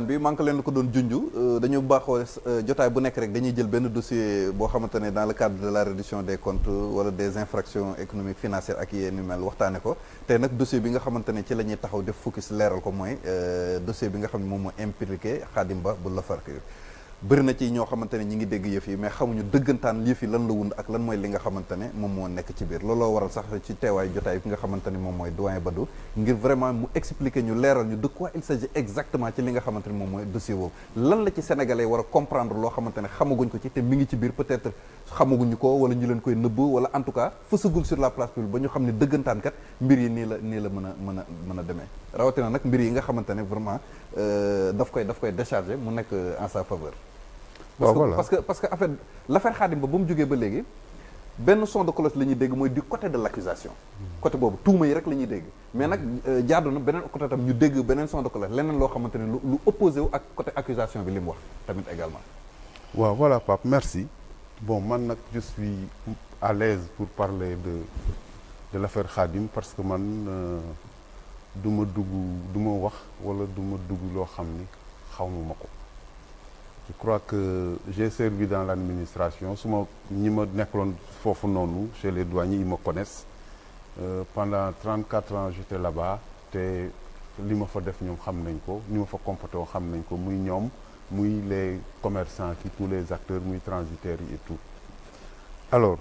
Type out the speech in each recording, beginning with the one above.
bi man ko leen ko doon junj dañu baaxoo jotaay bu nekk rek dañuy jël benn dossier boo xamante ne dans le cadre de la reddition des comptes wala des infractions économiques financières ak yéen mel waxtaane ko tey nag dossier bi nga xamante ne ci la ñuy taxaw def focus leeral ko mooy dossier bi nga xam ne moom moo impliqué Khadim Ba bu Lafarge bëri na ci ñoo xamante ne ñi ngi dégg yëf yi mais xamuñu dëggantaan yëf yi lan la wund ak lan mooy li nga xamante ne moom moo nekk ci biir looloo waral sax ci teewaay jotaay bi nga xamante ne moom mooy doyen Badou ngir vraiment mu expliquer ñu leeral ñu de quoi il s'agit exactement ci li nga xamante ne moom mooy dossier boobu lan la ci sénégalais war a comprendre loo xamante ne xamaguñ ko ci te mi ngi ci biir peut-être xamaguñu ko wala ñu leen koy nëbb wala en tout cas fësagul sur la place publique ba ñu xam ne dëggantaan kat mbir yi nii la mën a demee rawatina nag mbir yi nga xamante ne vraiment daf koy décharger mu nekk en sa faveur. voilà parce que en fait l'affaire Khadim Ba ba mu jógee ba léegi benn son de cloche la ñuy dégg mooy du côté de l'accusation côté boobu tuuma yi rek la ñuy dégg mais nag jaadu na beneen côté tam ñu dégg beneen son de cloche leneen loo xamante ne lu opposé wu ak côté accusation bi li mu wax tamit également. waaw voilà Pape merci bon man nag je suis à l'aise pour parler de l'affaire Khadim parce que man du ma wax wala du ma dugg loo xam ni xawma ko. Je crois que j'ai servi dans l'administration ñi ma nekkaloon foofu noonu chez les douaniers ils me connaissent pendant 34 ans j'étais là-bas te li ma fa def ñoom xam nañ ko ni ma fa comporté woon xam nañ ko muy ñoom muy les commerçants qui tous les acteurs muy transitaires yi et tout alors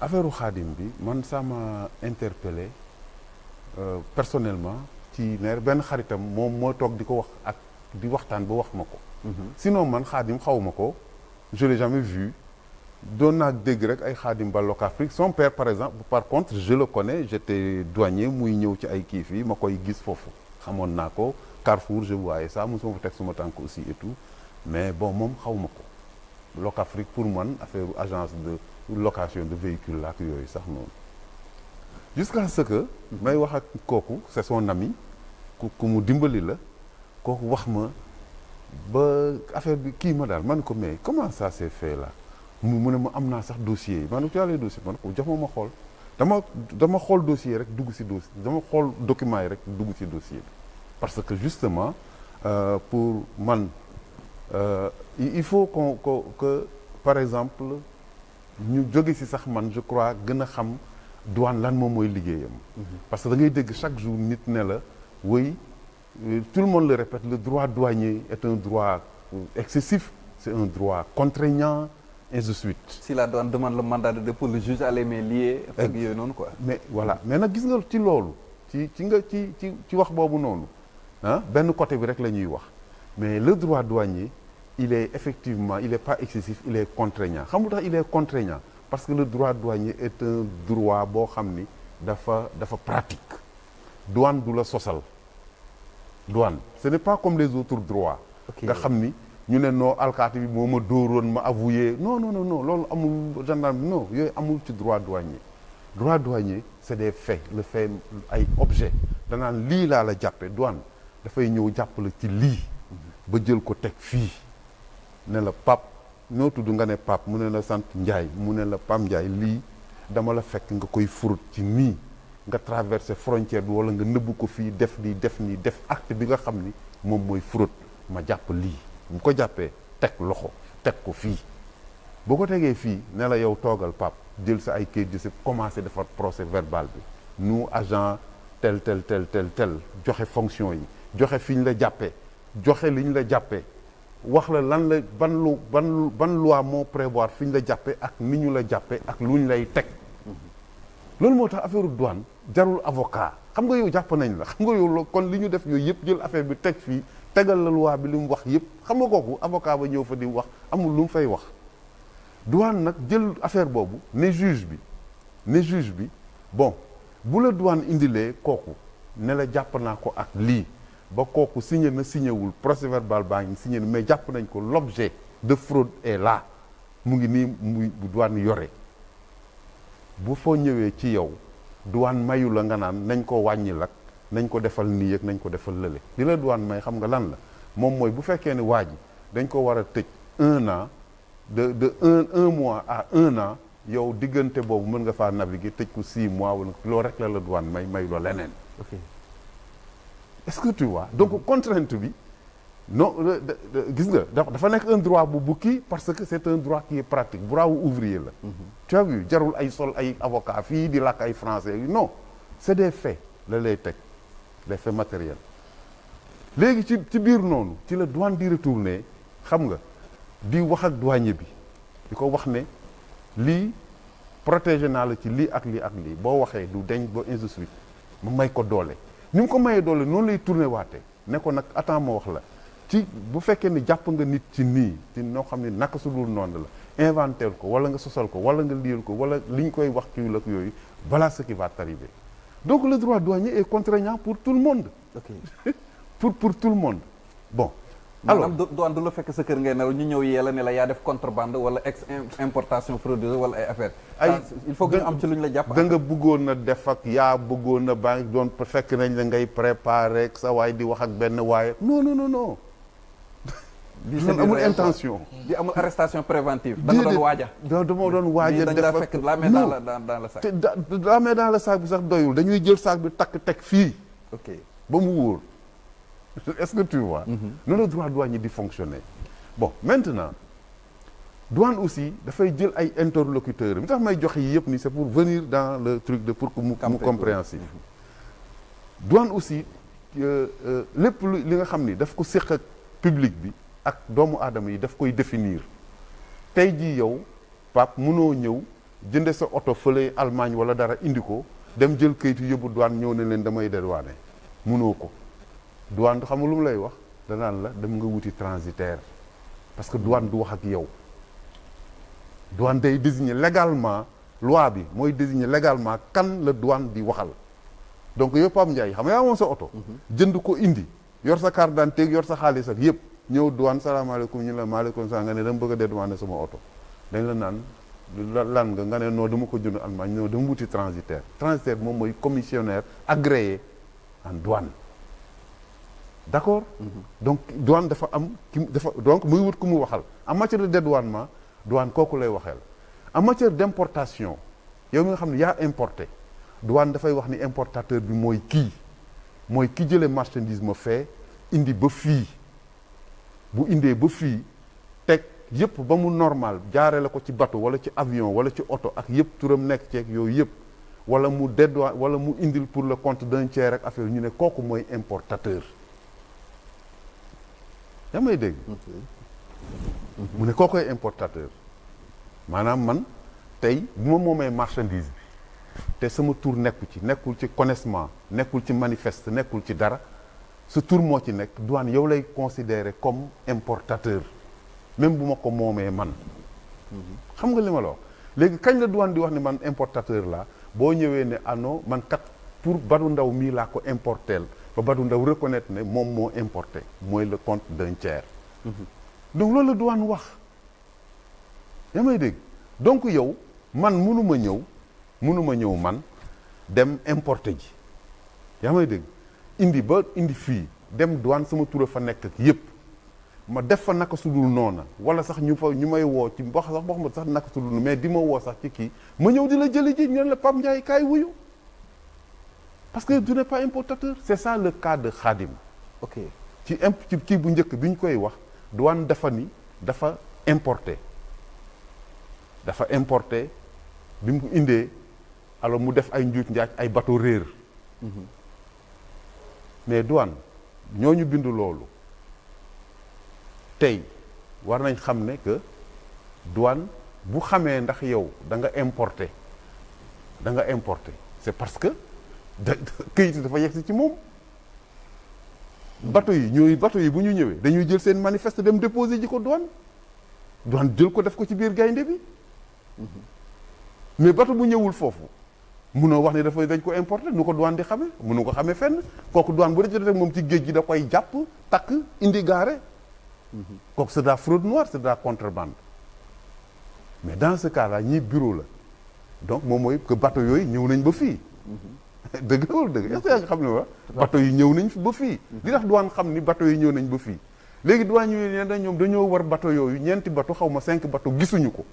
affaire u Khadim bi man ça m'a interpellé personnellement ci ne benn xaritam moom moo toog di ko wax ak di waxtaan ba wax ma ko. sinon man Khadim xaw ma ko je l'ai jamais vu doon naa dégg rek ay Khadim Ba Locafrique son père par exemple par contre je le connais j'étais douanier muy ñëw ci ay kii fii ma koy gis foofu xamoon naa ko Carrefour je voyais ça mosuma fa teg suma tànk aussi et tout mais bon moom xaw ma ko Locafrique pour man affaire agence de location de véhicules la ak yooyu sax noonu jusqu'à ce que may wax ak kooku c'est son ami ku mu dimbali la kooku wax ma ba affaire bi kii ma daal man ko mais comment ça s'est fait là mu ne ma am naa sax dossier yi man ko yàlla dossier man ko jox ma xool dama xool dossier rek dugg ci dossier dama xool document yi rek dugg ci dossier bi parce que justement pour man il faut que par exemple ñu jóge ci sax man je crois gën a xam douane lan moom mooy liggéeyam parce que da ngay dégg chaque jour nit ne la oui tout le monde le répète le droit douanier est un droit excessif c'est un droit contraignant et de suite. Si la douane demande le mandat de dépôt le juge a les mains liées ak yooyu noonu quoi. mais voilà mais nag gis nga ci loolu ci wax boobu noonu ah benn côté bi rek la ñuy wax mais le droit douanier il est effectivement il est pas excessif il est contraignant xam nga tax il est contraignant parce que le droit douanier est un droit boo xam ni dafa pratique douane du la sosal. douane ce n'est pas comme les autres droits nga xam ni ñu ne non alkaati bi moo ma dóoroon ma avoué non loolu amul gendarme non yooyu amul ci droit douanier c'est des faits le fait ay objet danaan lii laa la jàppe douane dafay ñëw jàppale ci lii ba jël ko teg fii ne la pap noo tudd nga ne pap mu ne la sant Njaay mu ne la Pam Njaay lii dama la fekk nga koy furut ci nii nga traversé frontière bi wala nga nëbbu ko fii def acte bi nga xam ni moom mooy fraude ma jàpp lii bu ko jàppee teg loxo teg ko fii boo ko tegee fii ne la yow toogal pap jël sa ay kayit di si commencé defar procès verbal bi nous agent tel joxe fonction yi joxe fi ñu la jàppee joxe li ñu la jàppee wax la lan la ban loi moo prévoir fi ñu la jàppee ak ni ñu la jàppee ak lu ñu lay teg loolu moo tax affaire douane jarul avocat xam nga yow jàpp nañ la xam nga yow kon li ñu def yooyu yëpp jël affaire bi teg fii tegal la loi bi li mu wax yëpp xam nga kooku avocat ba ñëw fa di wax amul lu mu fay wax douane nag jël affaire boobu ne juge bi bon bu la douane indilee kooku ne la jàpp naa ko ak lii ba kooku signé wul procès verbal baa ngi signé mais jàpp nañ ko l'objet de fraude est là mu ngi nii muy douane yore bu foo ñëwee ci yow douane mayu la nga naan nañ ko wàññi lak nañ ko defal nii ak nañ ko defal lële li la douane may xam nga lan la moom mooy bu fekkee ne waa ji dañ ko war a tëj 1 an de un mois à 1 an yow diggante boobu mën nga faa naviguer tëj ko 6 mois wala loolu rek la douane may loo leneen. ok est-ce que tu vois donc contrainte bi non gis nga dafa nekk un droit bu kii parce que c'est un droit qui est pratique droit wu ouvrier la tu as vu jarul ay sol ay avocat fii di làkk ay français non c'est des faits la lay teg les faits matériels léegi ci biir noonu ci la douane di retourner xam nga di wax ak douanier bi di ko wax ne lii protégé naa la ci lii ak lii ak lii boo waxee du deñ ba ainsi de suite mu may ko doole ni mu ko mayee doole noonu lay tourner waate ne ko nag attends ma wax la ci bu fekkee ne jàpp nga nit ci nii ci noo xam ne naka su dul noonu la inventer ko wala nga sosal ko wala nga liyal ko wala li ñu koy wax ci la yooyu voilà ce qui va t'arriver donc le droit douanier est contraignant pour tout le monde. ok pour tout le monde bon. alors maanaam douane du la fekk sa kër ngay nelaw ñu ñëw yee la ne la yaa def contrebande wala importation frauduleuse wala ay affaire il faut que ñu am ci lu ñu la jàpp. da nga bëggoon a def ak yaa bëggoon a baa ngi doon fekk nañ la ngay préparer sa waay di wax ak benn waaye non. bi man amul intention. di amul arrestation préventive. da nga doon waaja. dama doon waaja def dañ la fekk la main dans le sac. te la main dans le sac bi sax doyul dañuy jël sac bi takk teg fii. ok ba mu wóor. est-ce que tu vois. noonu la droit douanier di fonctionner. bon maintenant douane aussi dafay jël ay interlocuteurs mi tax may joxe yi yëpp ni c'est pour venir dans le truc de pour que mu compréhensif. douane aussi lépp li nga xam ni daf ko séq ak public bi ak doomu aadama yi daf koy définir tey jii yow Pape mënoo ñëw jënde sa oto fële Allemagne wala dara indi ko dem jël kayitu yóbbu douane ñëw ne leen damay dédouaner mënoo ko. douane xam nga lu mu lay wax danaan la dem nga wuti transitaire parce que douane du wax ak yow douane day désigner légalement loi bi mooy désigner légalement kan la douane di waxal donc yow Pape Ndiaye xam nga yaa moom sa oto jënd ko indi yor sa carte d'identité yor sa xaalis ak yëpp ñëw douane salaamaaleykum ñu la maaleykum salaam nga ne dama bëgg a dédouaner sama oto dañ la naan lan nga ne non dama ko jënd Allemagne non dama wuti transitaire moom mooy commissionnaire agréé en douane d'accord donc douane dafa am donc muy wut ku mu waxal en matière de dédouanement douane kooku lay waxeel en matière d'importation yow mi nga xam ne yaa importé douane dafay wax ni importateur bi mooy ki jëlee marchandise ma fee indi ba fii bu indee ba fii teg yëpp ba mu normal jaare la ko ci bateau wala ci avion wala ci oto ak yëpp turam nekk ceeg yooyu yëpp wala mu dédouane wala mu indil pour le compte d'un tiers ak affaire ñu ne kooku mooy importateur yaa may dégg mu ne koo koy importateur maanaam man tey bu ma moomee marchandise bi te sama tur nekkul ci connaissement nekkul ci manifeste nekkul ci dara sa tur moo ci nekk douane yow lay considérer comme importateur même bu ma ko moomee man xam nga li ma la wax léegi kañ la douane di wax ne man importateur la boo ñëwee ne ano man kat pour Badou Ndaw mii laa ko importeel ba Badou Ndaw reconnaître ne moom moo importé mooy le compte d'un tiers donc loolu la douane wax yaa may dégg donc yow man mënuma ñëw man dem importer ji yaa may dégg indi fii dem douane sama tura fa nekk ak yépp ma def fa naka sudul noona wala sax ñu may woo ci wax ma sax naka sudul mais di ma woo sax ci kii ma ñëw di la jëli ji ñu ne la Pape Ndiaye kaay wuyu parce que tu n'es pas importateur c'est ça le cas de Khadim ok ci kii bu njëkk bi ñu koy wax douane dafa importé bi mu indee alors mu def ay njuuj njaaj ay bateau réer mais douane ñooñu bindu loolu tey war nañ xam ne que douane bu xamee ndax yow da nga importé c'est parce que këyit dafa yegsi ci moom bateau yi bu ñu ñëwee dañuy jël seen manifeste dem déposer ji ko douane jël ko def ko ci biir gaynde bi mais bateau bu ñëwul foofu munoo wax ne dañ ko importer nu ko douane di xamee munu ko xamee fenn kooku douane bu dee moom ci géej gi da koy jàpp takk indi gaare kooku c'est de la fraude noire c'est de la contrebande mais dans ce cas là ñii bureau la donc moom mooy que bateau yooyu ñëw nañ ba fii dëgg la wala dëgg est-ce que yaa nga xam ne wa bateau yi ñëw nañ ba fii li tax douane xam ni bateau yi ñëw nañ ba fii léegi douane yooyu ne ñoom dañoo war bateau yooyu ñeenti bateau xaw ma 5 bateau gisuñu ko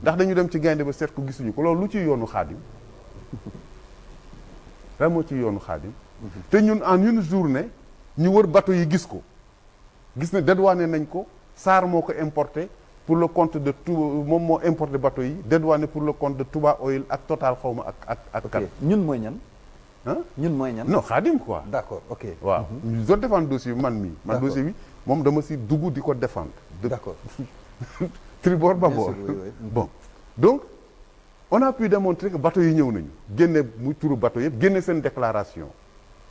ndax dañu dem ci gaynde ba seet ko gisuñu ko loolu lu ci yoonu Xaadim lan moo ci yoonu Xaadim te ñun en une journée ñu wër bateau yi gis ko gis ne dédouané nañ ko SAR moo ko importé pour le compte de tout moom moo importé bateau yi dédouané pour le compte de Touba Oil ak Total xawma ak ok ñun mooy ñan. ah ñun mooy ñan. non Khadim quoi. d'accord ok. waaw ñu doon défendre dossier bi man mii. man D'accord. dossier bi moom dama si dugg di ko défendre. d'accord. tribord Bien babord. sûr, oui, oui. Bon donc on a pu démontrer que bateau yi ñëw nañu génne muy turu bateau yëpp génne seen déclaration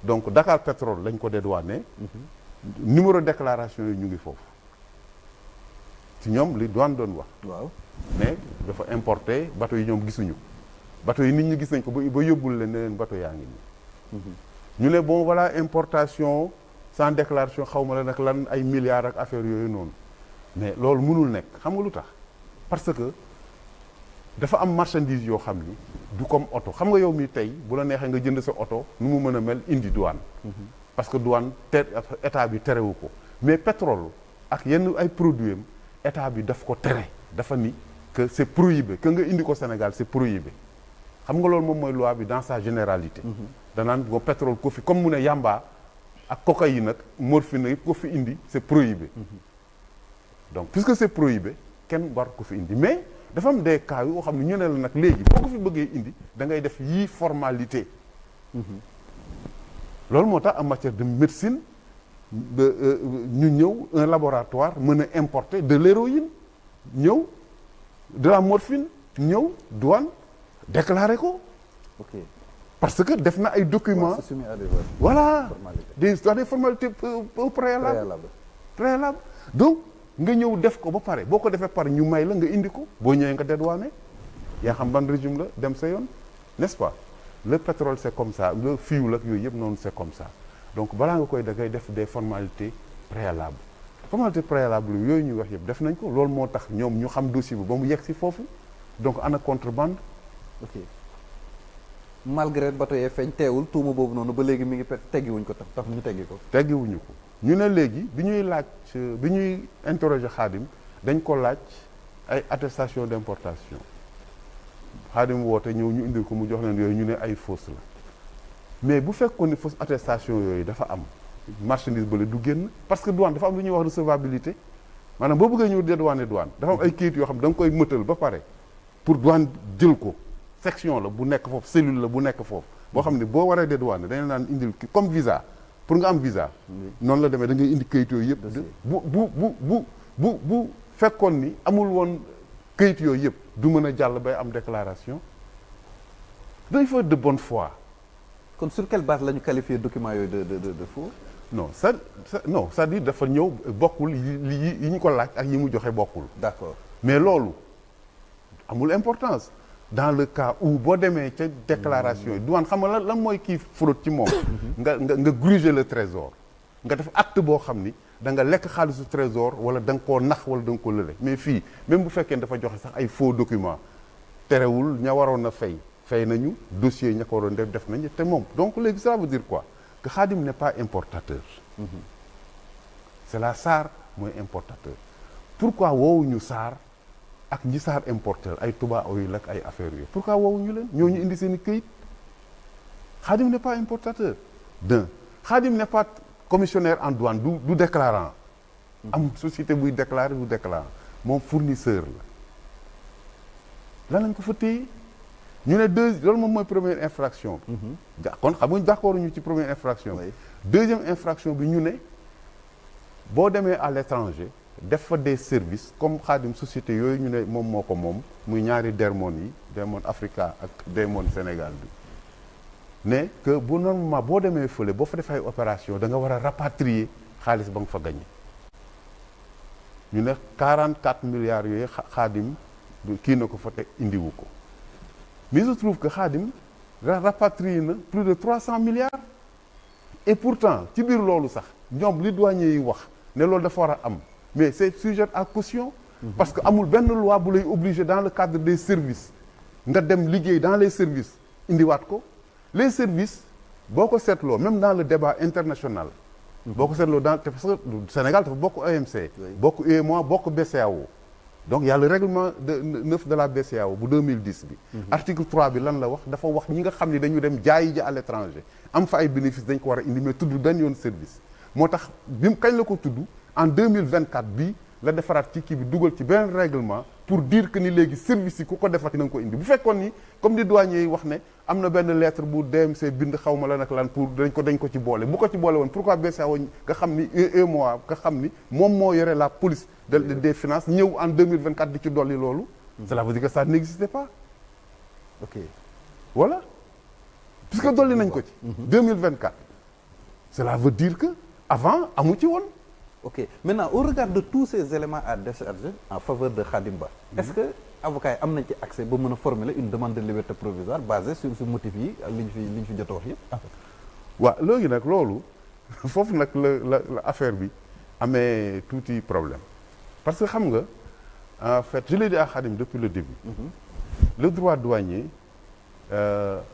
donc Dakar Pétrole lañ ko dédouané. numéro déclaration yi ñu ngi foofu ci ñoom li douane doon wax. waaw. mais dafa importé bateau yi ñoom gisuñu bateau yi nit ñi gis nañ ko ba yóbbul leen ne leen bateau yaa ngi nii. ñu ne bon voilà importation sans déclaration xaw ma la nag lan ay milliards ak affaire yooyu noonu mais loolu mënul nekk xam nga lu tax parce que dafa am marchandise yoo xam ni du comme oto xam nga yow mi tey bu la neexee nga jënd sa oto nu mu mën a mel indi douane. parce que douane état bi terewu ko mais pétrole ak yenn ay produits am état bi daf ko tere dafa ni que c'est prohibé que nga indi ko Sénégal c'est prohibé xam nga loolu moom mooy loi bi dans sa généralité. danaan go pétrole ko fi comme mu ne yamba ak cocaïne nag morphine yëpp ko fi indi c'est prohibé. donc puisque c'est prohibé kenn war ko fi indi mais dafa am des cas yoo xam ne ñu ne la nag léegi boo ko fi bëggee indi da ngay def yii formalité. loolu moo tax en matière de médecine ñu ñëw un laboratoire mën a importer de l'héroïne ñëw de la morphine ñëw douane déclarer ko. ok parce que def na ay documents. c'est soumis à des voilà formalités. des formalités préalables donc nga ñëw def ko ba pare boo ko defee pare ñu may la nga indi ko boo ñëwee nga dédouané yaa xam ban régime la dem sa yoon n'est-ce pas le pétrole c'est comme ça le fuel ak yooyu yëpp noonu c'est comme ça donc balaa nga koy da ngay def des formalités préalables yooyu ñuy wax yëpp def nañ ko loolu moo tax ñoom ñu xam dossier bi ba mu yegg si foofu donc ana contrebande. ok malgré bateau yee feeñ teewul tuuma boobu noonu ba léegi mi ngi teggiwuñ ko tax ñu teggi ko. teggiwuñu ko ñu ne léegi bi ñuy interroger Khadim dañ ko laaj ay attestation d'importation Khadim woote ñëw ñu indil ko mu jox leen yooyu ñu ne ay fausse la mais bu fekkoon ne fausse attestation yooyu dafa am marchandise bële du génn parce que douane dafa am lu ñuy wax recevabilité maanaam boo bëggee ñëw dédouaner douane dafa am ay kayit yoo xam da nga koy mëtal ba pare pour douane jël ko section la bu nekk foofu cellule la bu nekk foofu boo xam ne boo waree dédouaner dañu naan indil comme visa pour nga am visa noonu la demee da ngay indi kayit yooyu yëpp bu fekkoon ni amul woon kayit yooyu yëpp du mën a jàll bay am déclaration dañ fa de bonne foi. kon sur quelle base la ñu qualifié document yooyu de faux. non c'est-à-dire dafa ñëw bokkul yi ñu ko laaj ak yi mu joxe bokkul. d'accord mais loolu amul importance dans le cas où boo demee ca déclaration yi douane xam nga lan mooy kii fraude ci moom. nga gruger le trésor nga def acte boo xam ni da nga lekk xaalisu trésor wala da nga koo nax wala da nga koo lële mais fii même bu fekkee dafa joxe sax ay faux documents terewul ña waroon a fay nañu dossier ña ko waroon def nañu te moom donc léegi ça veut dire quoi que Khadim n'est pas importateur. c'est la SAR mooy importateur. pourquoi woowuñu SAR ak ñi SAR importeur ay Touba Oil ak ay affaires yooyu pourquoi woowuñu leen ñooñu indi seen i këyit Khadim n'est pas importateur. Khadim n'est pas commissionnaire en douane du déclarant. am société buy déclarer du déclarant moom fournisseur la lan lañ ko fa téye ñu ne loolu moom mooy première infraction bi. kon xam nga d'accord ñu ci première infraction bi. deuxième infraction bi ñu ne boo demee à l'étranger def fa des services comme Khadim société yooyu ñu ne moom moo ko moom muy ñaari Dermone yi Dermone Africa ak Dermone Sénégal bi ne que bu normalement boo demee fële boo fa def ay opération da nga war a rapatrier xaalis ba nga fa gagné ñu ne 44 milliards yooyu Khadim kii na ko fa te indiwu ko mais il se trouve que Khadim rapatrié na plus de 300 milliards et pourtant ci biir loolu sax ñoom li douanier yi wax ne loolu dafa war a am mais c'est sujet à caution. parce que amul benn loi bu lay obligé dans le cadre des services nga dem liggéey dans les services indiwaat ko les services boo ko seetloo même dans le débat international. boo ko seetloo parce que Sénégal dafa bokk OMC. bokk UEMOA bokk BCEAO. donc il y a le règlement 9 de la BCEAO bu 2010 bi. article 3 bi lan la wax dafa wax ñi nga xam ne dañu dem jaayi ji à l'étranger am fa ay bénéfices dañ ko war a indi mais tudd benn yoon service moo tax bi mu kañ la ko tudd en 2024 bii la defaraat ci kii bi dugal ci benn règlement pour dire que ni léegi service yi ku ko defati na nga ko indi bu fekkoon ni comme ni douanier yi wax ne am na benn lettre bu DMC bind xaw ma la nag lan pour dañ ko ci boole bu ko ci boole woon pourquoi BCEAO nga xam ni UEMOA nga xam ni moom moo yore la police des finances ñëw en 2024 di ci dolli loolu cela veut dire que ça n'existait pas ok voilà puisque dolli nañ ko ci 2024 cela veut dire que avant amu ci woon ok maintenant au regard de tous ces éléments à décharger en faveur de Khadim Ba est-ce que avocats yi am nañ ci accès ba mën a formuler une demande de liberté provisoire basée sur motif yi ak li ñu fi jot a wax yëpp waaw léegi nag loolu foofu nag la affaire bi amee tuuti problème parce que xam nga en fait je l'ai dit à Khadim depuis le début le droit douanier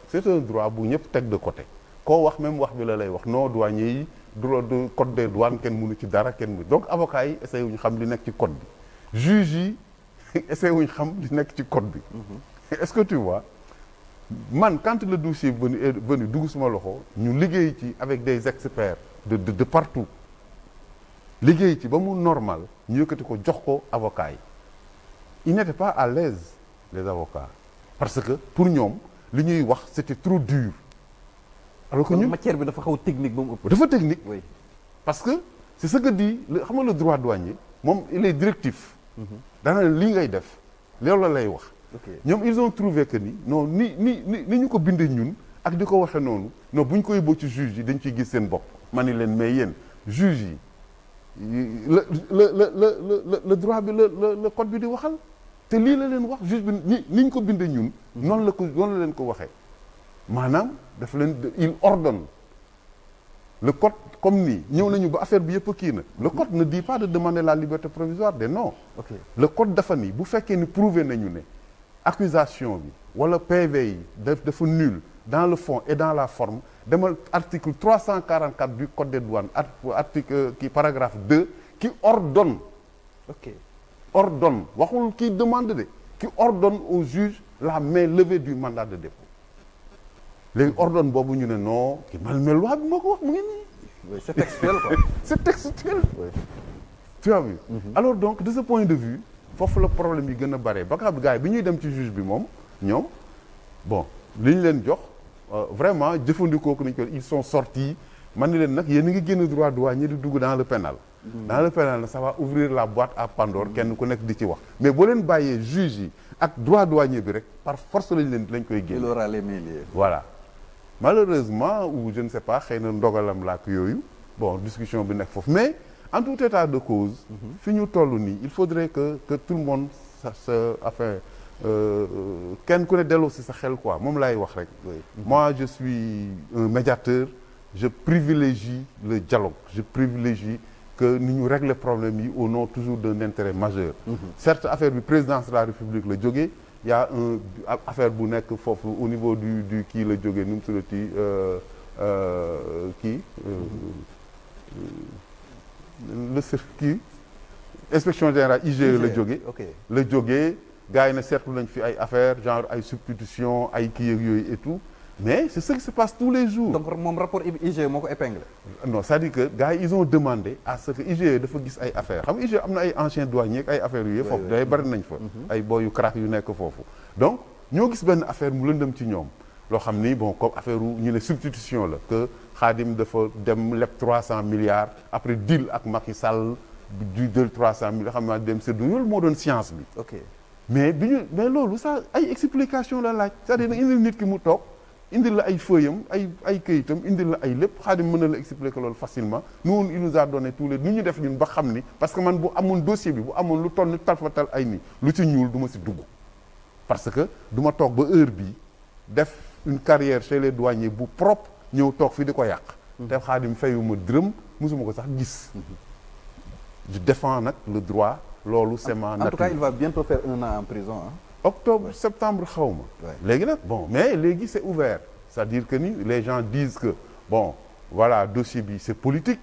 c'est un droit bu ñëpp teg de côté koo wax même wax bi la lay wax non douanier yi droit de code des douanes kenn mënu ci dara kenn mënu donc avocats yi essayé wuñu xam li nekk ci code bi juges yi essayé wuñu xam li nekk ci code bi est-ce que tu vois man quand le dossier est venu dugg suma loxo ñu liggéey ci avec des experts de partout liggéey ci ba mu normal ñu yëkkati ko jox ko avocats yi ils n'étaient pas à l'aise les avocats parce que pour ñoom li ñuy wax c'était trop dur alors que ñun matière bi dafa xaw technique ba mu ëpp dafa technique oui parce que c'est ce que dit xam nga le droit douanier moom il est directif daana li ngay def loolu la lay wax ñoom ils ont trouvé que ni non ni ñu ko bindee ñun ak di ko waxee noonu non bu ñu ko yóbboo ci juge yi dañ ciy gis seen bopp ma ni leen mais yéen juge yi le droit bi le code bi di waxal te lii la leen wax juge bi ni ñu ko bindee ñun noonu la leen ko waxee maanaam dafa leen il ordonne le code comme nii ñëw nañu ba affaire bi yëpp kii na le code ne dit pas de demander la liberté provisoire de non le code dafa ni bu fekkee ni prouvé nañu ne accusation bi wala PV yi dafa nul dans le fond et dans la forme demal article 344 du code des douanes article qui paragraphe 2 qui ordonne ordonne waxul qui demande de qui ordonne au juge la main levée du mandat de dépôt léegi ordonne boobu ñu ne non ki mais loi bi moo ko wax mu ngi nii oui c'est textuel quoi c'est textuel oui. tu as vu alors donc de ce point de vue foofu la problème yi gën a bare ba gars yi bi ñuy dem ci juge bi moom ñoom bon li ñu leen jox vraiment jëfandikoo ko nañ ko ils sont sortis man ni leen nag yéen a ngi génn droit douanier di dugg dans le pénal dans le pénal ça va ouvrir la boîte à Pandore kenn ku nekk di ci wax mais boo leen bàyyee juge yi ak droit douanier bi rek par force lañ koy génn il aura les mains liées voilà malheureusement ou je ne sais pas xëy na ndogalam laak yooyu bon discussion bi nekk foofu mais en tout état de cause fi ñu toll nii il faudrait que tout le monde sa affaire kenn ku ne delloo si sa xel quoi moom laay wax rek moi je suis un médiateur je privilégie le dialogue je privilégie que ni ñu régler problème yi au nom toujours d'un intérêt majeur certes affaire bi présidence de la République la jógee y a un affaire bu nekk foofu au niveau du kii la jógee nu mu tuddati kii le kii inspection générale IGE la jógee gars yi ne seetlu nañ fi ay affaire genre ay substitution ay kii ak yooyu et tout mais c'est ce qui se passe tous les jours. donc moom rapport IGE moo ko épinglé. non c'est-à-dire que gars yi ils ont demandé à ce que IGE dafa gis ay affaires xam nga IGE am na ay anciens douaniers ak ay affaires yu yëpp foofu day bari nañ fa. ay boy yu crack yu nekk foofu. donc ñoo gis benn affaire mu lëndëm ci ñoom loo xam ni bon comme affaire ñu ne substitution la que Khadim dafa dem leb 300 milliards après deal ak Macky Sall du del 300 milliards xam naa dem séddoo loolu moo doon science bi. ok mais mais loolu ça ay explication la laaj c'est-à-dire indil nit ki mu toog. indil la ay feuillam ay këyitam indil la ay lépp Khadim mën na la expliquer loolu facilement nous il nous a donné tous les nu ñu def ñun ba xam ni parce que man bu amoon dossier bi bu amoon lu toll ni talfatal ay ni lu ci ñuul du ma si dugg parce que du ma toog ba heure bii def une carrière chez les douaniers bu propre ñëw toog fi di ko yàq te Khadim fayuma dërëm mosuma ko sax gis je défends nag le droit loolu c'est ma nature. En tout cas il va bientôt faire 1 an en prison hein. Octobre septembre xaw ma léegi nag bon mais léegi c'est ouvert c'est-à-dire que ni les gens disent que bon voilà dossier bi c'est politique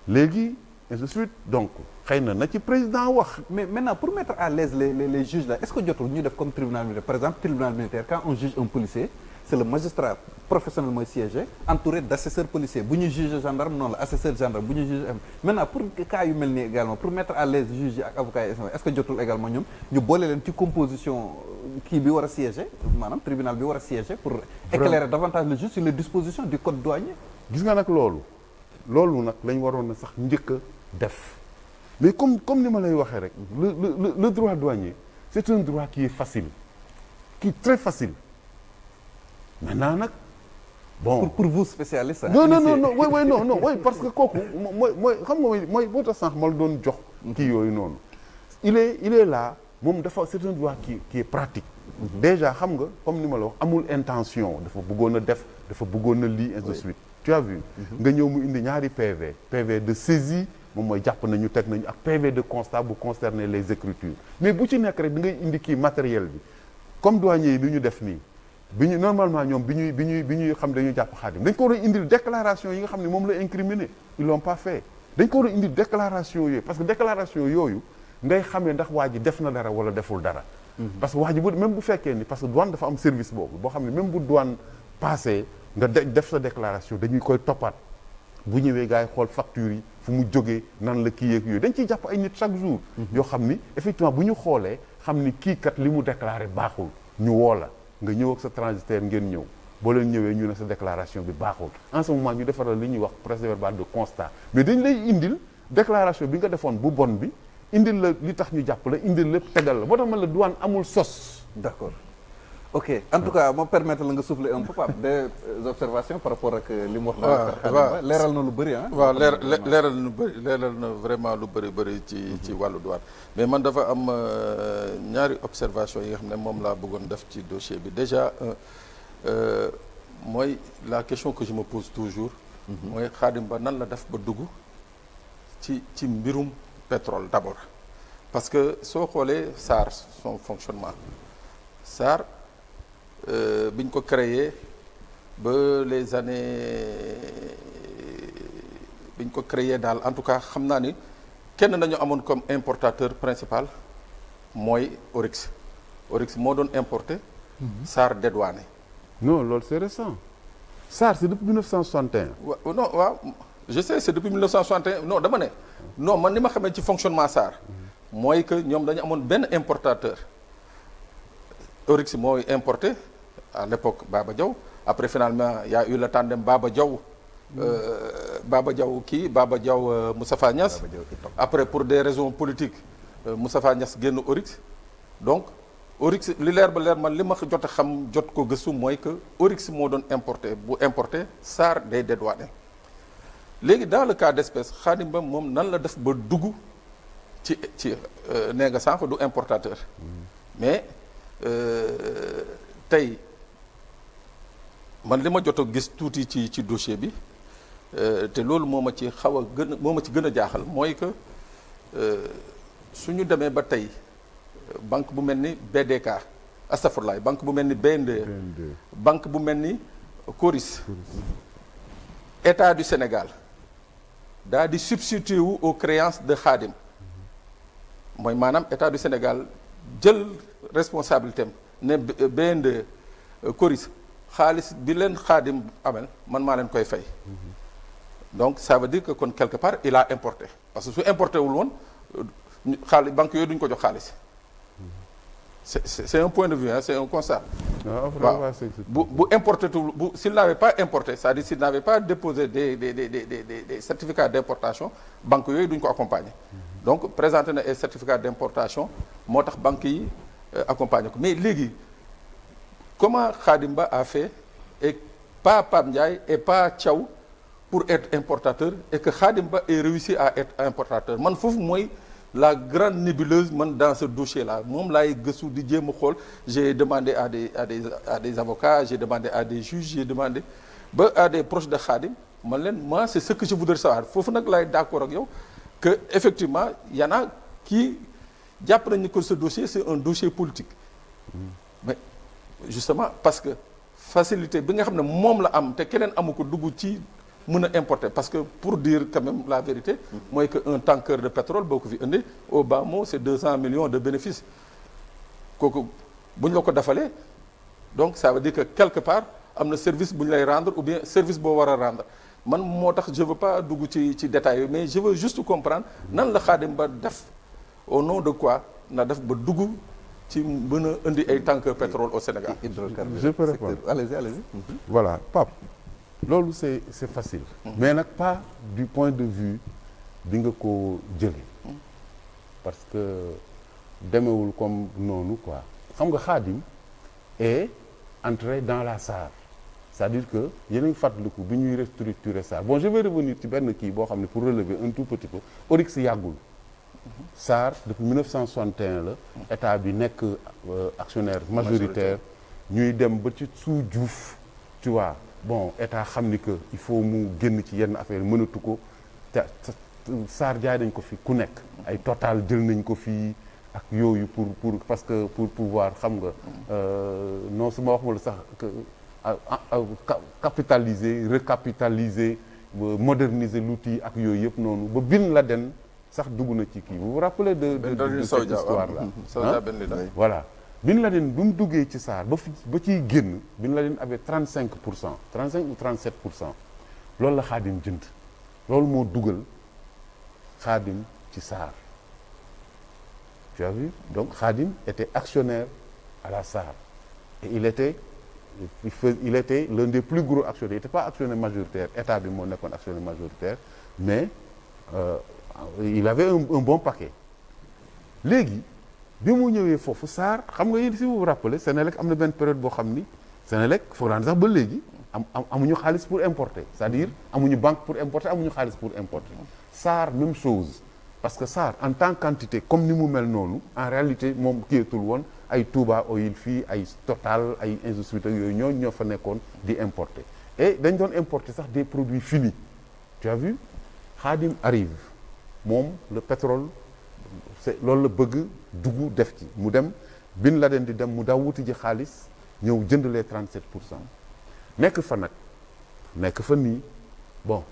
léegi et de suite donc xëy na ci président wax. mais maintenant pour mettre à l'aise les juges là est-ce que jotul ñu def comme tribunal militaire par exemple tribunal militaire quand on juge un policier c'est le magistrat professionnel mooy siégé entouré d'assesseurs policiers bu ñu juge gendarme noonu la assesseur gendarme bu ñu juge maintenant pour cas yu mel nii également pour mettre à l'aise juge yi ak avocats yi est-ce que jotul également ñoom ñu boole leen ci composition kii bi war a siéger maanaam tribunal bi war a siéger pour éclairer davantage le juge sur les dispositions du code douanier. gis nga nag loolu nag lañ waroon na sax njëkk a def mais comme ni ma lay waxee rek le droit douanier c'est un droit qui est facile qui est très facile maintenant nag bon pour vous spécialistes. non oui parce que kooku mooy xam nga mooy boo tax sànq ma la doon jox kii yooyu noonu il est là moom dafa c'est un droit qui est pratique déjà xam nga comme ni ma la wax amul intention dafa bëggoon a def dafa bëggoon a lii ainsi de suite tu as vu nga ñëw mu indi ñaari PV de saisie moom mooy jàpp nañu teg nañu ak PV de constat bu concerner les écritures mais bu ci nekk rek da ngay indi kii matériel bi comme douanier yi lu ñu def nii bi ñu normalement ñoom bi ñuy xam dañu jàpp Khadim dañ ko war a indil déclaration yi nga xam ne moom la incriminé ils l'ont pas fait dañ ko war a indil déclaration yooyu parce que déclaration yooyu ngay xamee ndax waa ji def na dara wala deful dara parce que waa ji même bu fekkee ni parce que douane dafa am service boobu boo xam ne même bu douane passé nga def sa déclaration dañuy koy toppaat bu ñëwee gars yi xool facture yi fu mu jógee nan la kii yeeg yooyu dañ ciy jàpp ay nit chaque jour yoo xam ni effectivement bu ñu xoolee xam ni kii kat li mu déclaré baaxul ñu woo la nga ñëw ak sa transitaire ngeen ñëw boo leen ñëwee ñu ne sa déclaration bi baaxul en ce moment ñu defaral li ñuy wax procès-verbal de constat mais dañ lay indil déclaration bi nga defoon bu bon bi indil la li tax ñu jàpp la indil la tegal la moo tax man la douane amul sos. D'accord. Ok en tout cas moo permettre la nga souffler un peu Pape des observations par rapport ak li mu wax. waaw leeral na lu bëri ah. waaw leeral na vraiment lu bëri ci wàllu douane mais man dafa am ñaari observation yi nga xam ne moom laa bëggoon def ci dossier bi déjà mooy la question que je me pose toujours. mooy Khadim Ba nan la def ba dugg ci mbirum pétrole d'abord parce que soo xoolee SAR son fonctionnement SAR. biñ ko créé ba les années biñ ko créé daal en tout cas xam naa ni kenn nañu amoon comme importateur principal mooy Oryx moo doon importé SAR dédouané. non loolu c'est récent SAR c'est depuis 1961. waaw je sais c'est depuis 1961 non dama ne non man ni ma xamee ci fonctionnement SAR mooy que ñoom dañu amoon benn importateur Oryx mooy importé à l'époque Baba Diaw après finalement il y a eu le tandem Baba Diaw Moustapha Niasse après pour des raisons politiques Moustapha Niasse génn Oryx donc Oryx li leer ba leer man li ma jot a xam jot ko gëstu mooy que Oryx moo doon importé SAR day dédouané léegi dans le cas d'espèce Khadim Ba moom nan la def ba dugg ci nee nga sànq du importateur mais tey man li ma jot a gis tuuti ci dossier bi te loolu moo ma ci gën a jaaxal mooy que suñu demee ba tey banque bu mel ni BDK astafurlaay banque bu mel ni BND banque bu mel ni Coris État du Sénégal daa di substituer wu aux créances de Khadim mooy maanaam État du Sénégal jël responsabilité am ne BND Coris xaalis bi leen Khadim amel man maa leen koy fay donc ça veut dire que kon quelque part il a importé parce que su importé wul woon xaalis banque yooyu duñ ko jox xaalis c'est un point de vue hein, c'est un constat waaw bu importé tout s'il n'avait pas importé c'est-à-dire s'il n'avait pas déposé des certificats d'importation banque yooyu duñ ko accompagner donc présenté na ay certificats d'importation moo tax banque yi accompagner ko mais léegi comment Khadim Ba a fait et pas Pape Ndiaye et pas Thiaw pour être importateur et que Khadim Ba ait réussi à être importateur man foofu mooy la grande nébuleuse man dans ce dossier là moom laay gëstu di jéem a xool j'ai demandé à des avocats j'ai demandé à des juges j'ai demandé ba à des proches de Khadim man leen moi c'est ce que je voudrais savoir foofu nag laay d'accord ak yow que effectivement y en a qui jàpp nañu que ce dossier c'est un dossier politique mais justement parce que facilité bi nga xam ne moom la am te keneen amu ko dugg ci mën a importer parce que pour dire quand même la vérité mooy que un tanker de pétrole boo ko fi indi au bas mot c'est 200 millions de bénéfices kooku bu ñu la ko defalee donc ça veut dire que quelque part am na service bu ñu lay rendre ou bien service boo war a rendre man moo tax je veux pas dugg ci détails yooyu mais je veux juste comprendre nan la Khadim Ba def au nom de quoi na def ba dugg ci mën a indi ay tanker pétrole au Sénégal. Je peux répondre. Allez-y. Voilà Pape loolu c'est facile. mais nag pas du point de vue bi nga ko jëlee. parce que demewul comme noonu quoi xam nga Khadim est entré dans la SAR c'est-à-dire que yéen a ngi fàttaliku bi ñuy restructurer SAR bon je vais revenir ci benn kii boo xam ne pour relever un tout petit peu Oryx yàggul SAR depuis 1961 la état bi nekk actionnaire majoritaire ñuy dem ba ci sous Diouf tu vois bon état xam ni que il faut mu génn ci yenn affaire mënatu ko te SAR jaay nañ ko fi ku nekk ay Total jël nañ ko fii ak yooyu pour parce que pour pouvoir xam nga non su ma wax wala sax capitaliser recapitaliser moderniser l'outil ak yooyu yëpp noonu ba Bin Laden sax dugg na ci kii vous vous rappelez de cette histoire là voilà Bin Laden bu mu duggee ci SAR ba ciy génn Bin Laden avait 35 ou 37 pour cent loolu la Khadim jënd loolu moo dugal Khadim ci SAR tu as vu donc Khadim était actionnaire à la SAR et il était l'un des plus gros actionnaires il était pas actionnaire majoritaire état bi moo nekkoon actionnaire majoritaire mais il avait un bon paquet léegi bi mu ñëwee foofu SAR xam nga yéen si vous vous rappelez Sénélec am na benn période boo xam ni Sénélec foog naa sax ba léegi amuñu xaalis pour importer c'est-à-dire amuñu banque pour importer amuñu xaalis pour importer SAR même chose parce que SAR en tant qu'entité comme ni mu mel noonu en réalité moom kiyatul woon ay Touba Oil fii ay Total ay industrie yooyu ñoo fa nekkoon di importer et dañ doon importer sax des produits finis tu as vu Khadim arrive moom le pétrole c'est loolu la bëgg dugg def ci mu dem Bin Laden di dem mu daw wuti ji xaalis ñëw jënd les 37 pour cent nekk fa nag nekk fa nii bon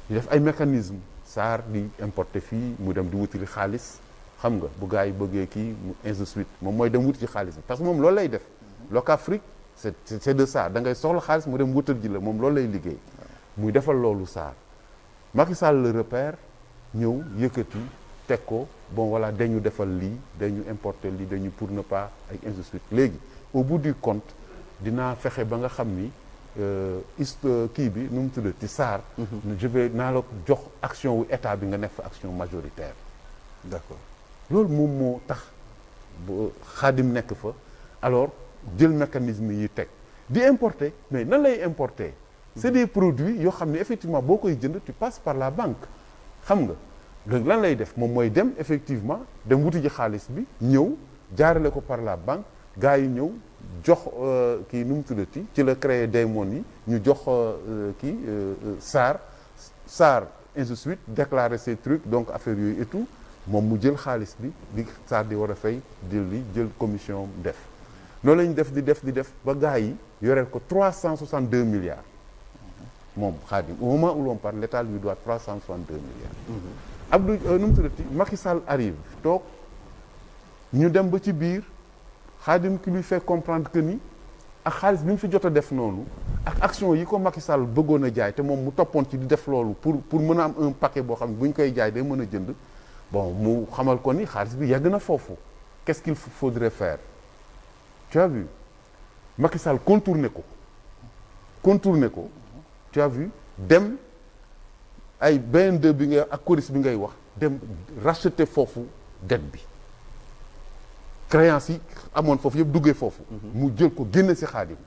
ñu def ay mécanismes SAR di importer fii mu dem di wuti xaalis xam nga bu gars yi bëggee kii mu ainsi de suite moom mooy dem wuti ci xaalis parce que moom loolu lay def Locafrique c'est de ça da ngay soxla xaalis mu dem wutal ji la moom loolu lay liggéey muy defal loolu SAR Macky Sall le repère ñëw yëkkati teg ko bon voilà dañu defal lii dañu importer lii dañu pour ne pas ay ainsi de suite léegi au bout du compte dinaa fexe ba nga xam ni kii bi nu mu tuddati SAR je vais naa la jox action wu état bi nga nekk fa action majoritaire d'accord loolu moom moo tax Khadim nekk fa alors jël mécanisme yi teg di importer mais nan lay importer c'est des produits yoo xam ne effectivement boo koy jënd tu passes par la banque xam nga donc lan lay def moom mooy dem effectivement dem wuti ji xaalis bi ñëw jaarale ko par la banque gars yi ñëw jox kii nu mu tuddati ci la créé Daymon yi ñu jox kii SAR ainsi de suite déclarer ces trucs donc affaire yooyu et tout moom mu jël xaalis bi di SAR di war a fay jël commission def noonu la ñu def di def ba gars yi yoreel ko 362 milliards moom Khadim au moment où l'on parle l'État lui doit 362 milliards Abdou nu mu tuddati Macky Sall arrive toog ñu dem ba ci biir Khadim qui lui fait comprendre que ni ak xaalis bi mu fi jot a def noonu ak action yi ko Macky Sall bëggoon a jaay te moom mu toppoon ci di def loolu pour mën a am un paquet boo xam ne bu ñu koy jaay day mën a jënd bon mu xamal ko ni xaalis bi yegg na foofu qu'est-ce qu'il faudrait faire tu as vu Macky Sall contourné ko tu as vu dem ay BN2 bi ngay ak Coris bi ngay wax dem racheter foofu dette bi créance yi amoon foofu yëpp duggee foofu mu jël ko génne si Khadim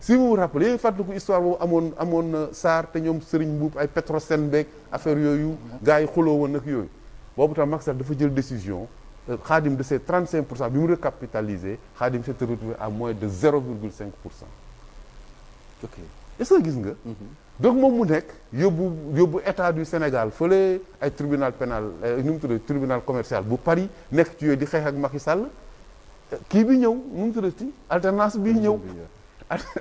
si vous vous rappelez fàttaliku histoire boobu amoon SAR te ñoom Serigne Mboup ay Petrosen beeg affaire yooyu gars yi xuloo woon nag yooyu boobu tam Macky Sall dafa jël décision Khadim de ses 35 pour cent bi mu recapitalisé Khadim s'est retrouvé à moins de 0,5 pour cent est-ce que gis nga donc moom mu nekk yóbbu état du Sénégal fële ay tribunal pénal nu mu tuddee tribunal commercial bu Paris nekk ci yooyu di xeex ak Macky Sall kii bi ñëw nu mu tuddati alternance bi ñëw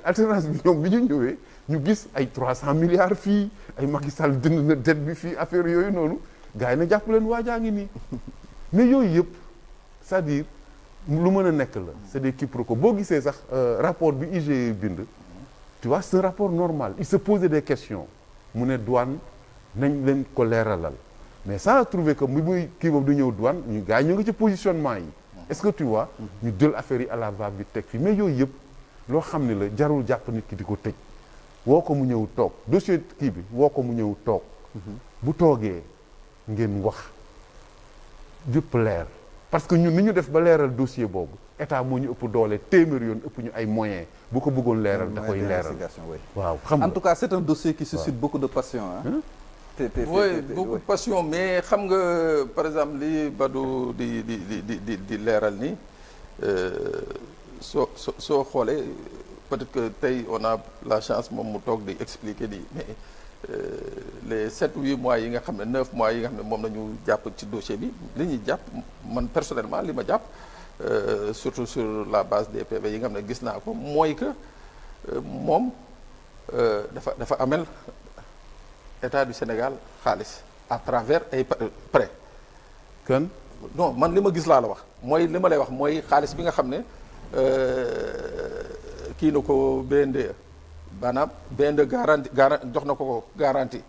alternance bi ñoom bi ñu ñëwee ñu gis ay 300 milliards fii ay Macky Sall dënd na dette bi fii affaire yooyu noonu gars yi na jàpp leen waajaa ngi nii mais yooyu yëpp c'est-à-dire lu mën a nekk la c'est des quiproquos boo gisee sax rapport bi IGE bind tu vois c'est un rapport normal il se posait des questions mu ne douane nañ leen ko leeralal mais ça a trouvé que muy kii boobu du ñëw douane ñu gars yi ñu ngi ci positionnement yi est-ce que tu vois ñu jël affaire yi à la va bi teg fi mais yooyu yëpp loo xam ne la jarul jàpp nit ki di ko tëj woo ko mu ñëw toog dossier kii bi woo ko mu ñëw toog bu toogee ngeen wax yëpp leer parce que ñun ni ñu def ba leeral dossier boobu état moo ñu ëpp doole téeméer yoon ëpp ñu ay moyens bu ko bëggoon leeral da koy leeral waaw xam nga en tout cas c'est un dossier qui suscite beaucoup de passion oui beaucoup de passion mais xam nga par exemple li Badou di leeral ni soo xoolee peut-être que tey on a la chance moom mu toog di expliquer di mais les 7-8 mois yi nga xam ne 9 mois yi nga xam ne moom nañu jàpp ci dossier bi li ñuy jàpp man personnellement li ma jàpp surtout sur la base des PV yi nga xam ne gis naa ko mooy que moom dafa amel État du Sénégal xaalis à travers ay prêts. kan non man li ma gis laa la wax mooy li ma lay wax mooy xaalis bi nga xam ne kii na ko BNDE maanaam BNDE garantie jox na ko garantie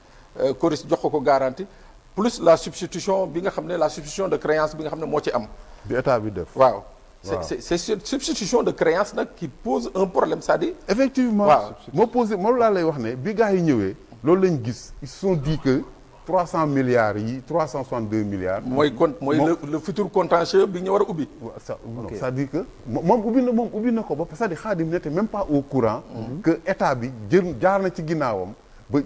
Coris jox ko garantie plus la substitution bi nga xam ne la substitution de créance bi nga xam ne moo ci am. bi état bi def. waaw c'est cette substitution de créance nag qui pose un problème c'est-à-dire. effectivement waaw moo posé moom laa lay wax ne bi gars yi ñëwee loolu lañ gis ils se sont dit que 300 milliards yi 362 milliards. mooy le futur contentieux bi ñu war a ubbi. c'est-à-dire que moom ubbi na ko ba c'est-à-dire Khadim n'était même pas au courant. que état bi jaar na ci ginnaawam ba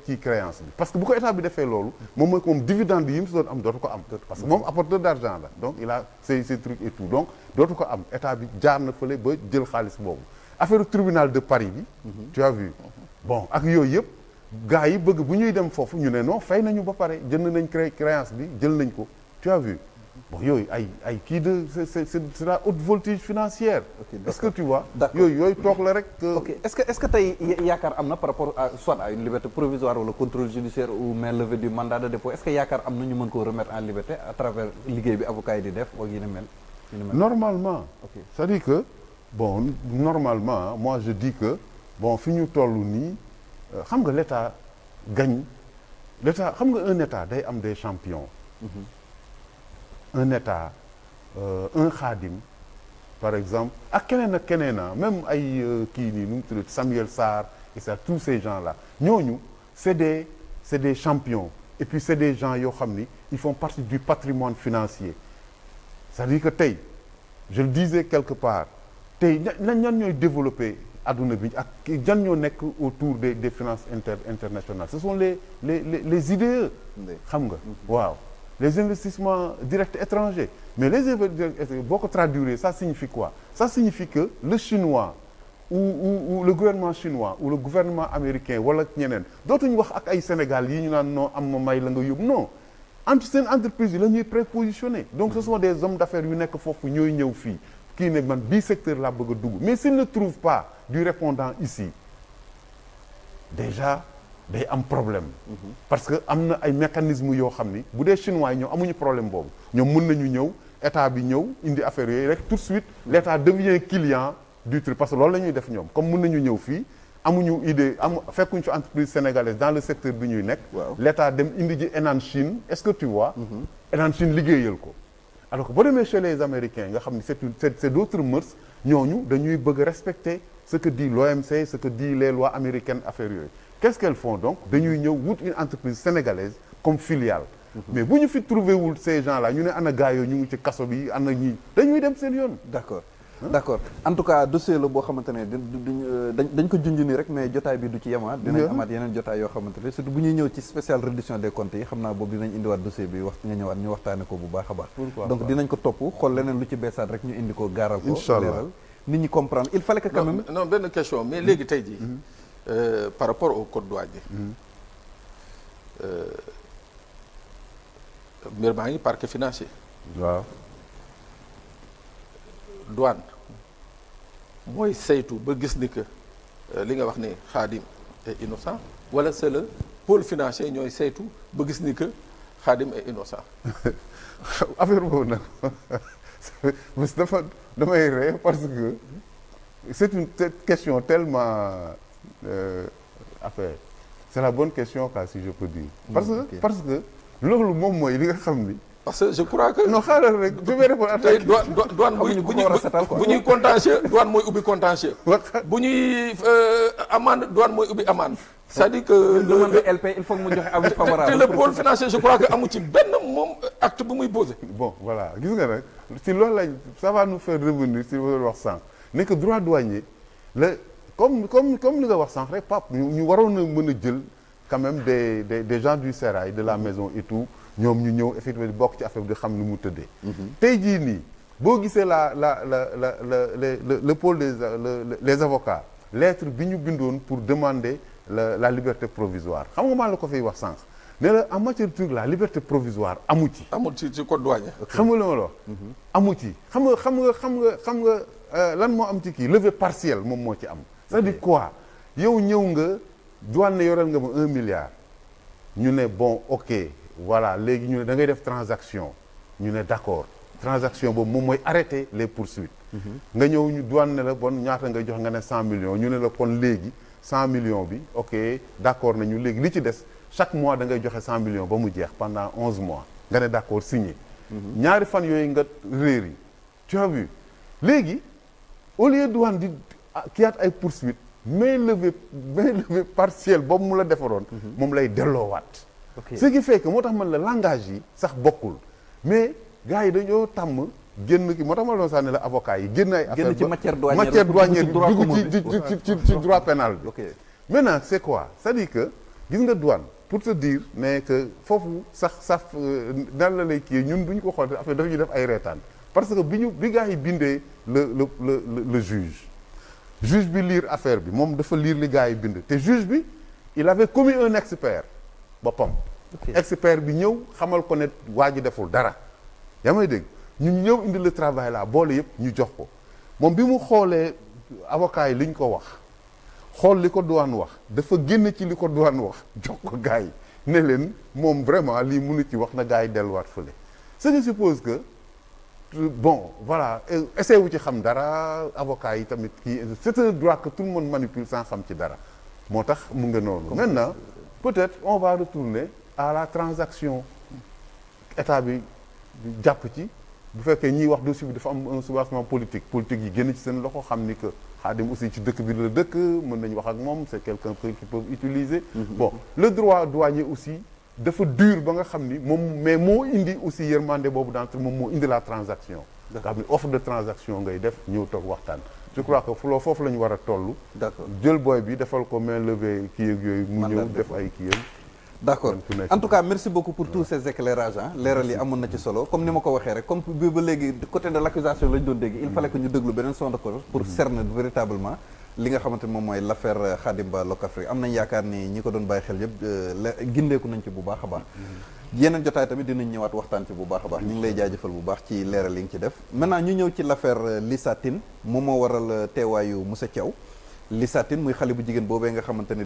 ci créance bi. parce que bu ko état bi defee loolu. moom mooy que moom dividende yi mu si doon am dootu ko am. parce que moom apporteur d'argent la donc il a ses trucs et tout donc dootu ko am état bi jaar na fële ba jël xaalis boobu. affaire tribunal de Paris bi. tu as vu bon ak yooyu yëpp. gars yi bëgg bu ñuy dem foofu ñu ne non fay nañu ba pare jënd nañ créance bi jël nañ ko tu as vu bon yooyu ay kii de c'est la haute voltige financière. Est-ce que tu vois. yooyu toog la rek. ok est-ce que tey yaakaar am na par rapport à soit à une liberté provisoire wala contrôle judiciaire ou mainlevée du mandat de dépôt est-ce que yaakaar am na ñu mën koo remettre en liberté à travers liggéey bi avocat yi di def ak yi ni mel. normalement. c'est-à-dire que bon normalement moi je dis que bon fi ñu toll nii. xam nga l'état gagne l'état xam nga un état day am des champions. un état un Khadim par exemple ak keneen même ay kii nii nu mu tudd Samuel Sarr et ça tous ces gens là ñooñu c'est des champions et puis c'est des gens yoo xam ni ils font partie du patrimoine financier c'est-à-dire que tey je le disais quelque part tey ñan ñooy développer adduna bi ak jan ñoo nekk autour des finances internationales ce sont les IDE xam nga waaw les investissements directs étrangers mais les investissements boo ko traduire ça signifie quoi ça signifie que le chinois ou le gouvernement chinois ou le gouvernement américain wala ñeneen dootuñu wax ak ay Sénégal yi ñu naan non am ma may la nga yóbbu non entre seen entreprise yi la ñuy prépositionner donc ce sont des hommes d'affaires yu nekk foofu ñooy ñëw fii kii ne man bii secteur laa bëgg a dugg mais s'il ne trouve pas du répondant ici déjà day am problème parce que am na ay mécanismes yoo xam ni bu dee chinois yi ñoom amuñu problème boobu ñoom mën nañu ñëw état bi ñëw indi affaire yooyu rek tout de suite l'état devient client du truc parce que loolu la ñuy def ñoom comme mën nañu ñëw fii amuñu idée fekkuñu fi entreprise sénégalaise dans le secteur bi ñuy nekk l'état dem indi ji Henan Chine est-ce que tu vois Henan Chine liggéeyal ko alors que boo demee chez les américains nga xam ni c'est d'autres mœurs ñooñu dañuy bëgg respecter ce que dit l'OMC ce que dit les lois américaines affaires yooyu qu'est-ce qu'elles font donc dañuy ñëw wut une entreprise sénégalaise comme filiale mais bu ñu fi trouvé wul ces gens là ñu ne ana gars yooyu ñu ngi ci kaso bi ana ñi dañuy dem seen yoon d'accord en tout cas dossier la boo xamante ne dañ ko junj nii rek mais jotaay bi du ci yemaat dinañ amaat yeneen jotaay yoo xamante ne surtout bu ñuy ñëw ci spécial reddition des comptes yi xam naa boobu dinañ indiwaat dossier bi nga ñëwaat ñu waxtaane ko bu baax a baax donc dinañ ko topp xool leneen lu ci beesaat rek ñu indi ko gaaral ko leeral nit ñi comprendre il fallait que quand même non benn question mais léegi tey jii par rapport au code douanier mbir maa ngi parquet financier waaw douane mooy saytu ba gis ni que li nga wax ni Khadim est innocent wala c'est le pôle financier ñooy saytu ba gis ni que Khadim est innocent affaire boobu nag damay ree parce que c'est une question tellement affaire c'est la bonne question quoi si je peux dire. parce que loolu moom mooy li nga xam ni. parce que je crois que. non xaaral rek je vais répondre à tey douane bu ñuy contentieux douane mooy ubbi contentieux. bu ñuy amende douane mooy ubbi amende. c'est-à-dire que demande de LP il faut que mu joxe avis favorable. te le pôle financier je crois que amu ci benn moom acte bu muy posé. bon voilà gis nga nag si loolu lañ ça va nous faire revenir si loolu wax sànq ne que droit douanier la comme li nga wax sànq rek Pape ñu waroon a mën a jël quand même des gens du sérail de la maison et tout. ñoom ñu ñëw effectivement bokk ci affaire bi di xam ni mu tëddee. tey jii nii boo gisee le pôle les avocats lettre bi ñu bindoon pour demander la liberté provisoire xam nga maa la ko fiy wax sànq ne la en matière de truc la liberté provisoire amu ci. amul ci code douanier. xam nga li ma la wax. amu ci xam nga lan moo am ci kii levée partielle moom moo ci am. c'est-à-dire quoi yow ñëw nga douane ne yoreel nga ma 1 milliard ñu ne bon ok. voilà léegi ñu ne da ngay def transaction ñu ne d'accord transaction boobu moom mooy arrêter les poursuites. nga ñëw ñu douane ne la bon ñaata nga jox nga ne 100 millions ñu ne la kon léegi 100 millions bi ok d'accord nañu léegi li ci des chaque mois da ngay joxe 100 millions ba mu jeex pendant 11 mois nga ne d'accord signé. ñaari fan yooyu nga réer yi tu as vu léegi au lieu douane di kiyaat ay poursuites mais levée partielle boobu mu la defaroon. moom lay delloowaat. Okay. Ce qui fait que moo tax man la langage yi sax bokkul mais gars yi dañoo tàmm génn ki moo tax ma doon sax ne la avocat yi génn ay affaire ci matière douanière bi dugg ci droit pénal bi. Okay. Maintenant c'est quoi c'est-à-dire que gis nga douane pour te dire mais que foofu sax nan la lay kii ñun duñ ko xool affaire dafa ñuy def ay reetaan parce que bi gars yi bindee le juge bi lire affaire bi moom dafa lire li gars yi bind te juge bi il avait commis un expert boppam. Expert bi ñëw xamal ko ne waa ji deful dara yaa may dégg ñu ñëw indi le travail là boole yëpp ñu jox ko moom bi mu xoolee avocat yi li ñu ko wax xool li ko douane wax dafa génn ci li ko douane wax jox ko gars yi ne leen moom vraiment lii mënu ci wax na gars yi delluwaat fële ce qui suppose que bon voilà essayé wu ci xam dara avocat yi tamit kii c'est un droit que tout le monde manipule sans xam ci dara moo tax mu nga noonu maintenant peut-être on va retourner à la transaction état bi jàpp ci bu fekkee ñiy wax dossier bi dafa am un soubassement politique yi génn ci seen loxo xam ni que Khadim aussi ci dëkk bi la dëkk mën nañu wax ak moom c'est quelqu'un qu'ils peuvent utiliser. Bon le droit douanier aussi dafa dur ba nga xam ni moom mais moo indi aussi yërmande boobu d'entre moom moo indi la transaction. nga xam ni offre de transaction ngay def ñëw toog waxtaan. je crois que foofu la ñu war a toll. d'accord jël booy bi defal ko main levée kii ak yooyu. mu ñëw def ay kii yëpp. d'accord en tout cas merci beaucoup pour tous ces éclairages leeral yi amoon na ci solo comme ni ma ko waxee rek comme bi ba léegi côté de l'accusation lañ doon dégg il fallait que ñu déglu beneen son de cloche pour cerner véritablement li nga xamante moom mooy l'affaire Khadim Ba Locafrique am nañ yaakaar ni ñi ko doon bàyyi xel yëpp gindeeku nañ ci bu baax a baax yeneen jotaay tamit dinañ ñëwaat waxtaan ci bu baax a baax ñu ngi lay jaajëfal bu baax ci leeral yi nga ci def maintenant ñu ñëw ci l'affaire Lissa Tine moom moo waral teewaayu Moussa Thiaw Lissa Tine muy xale bu jigéen boobee nga xamante ne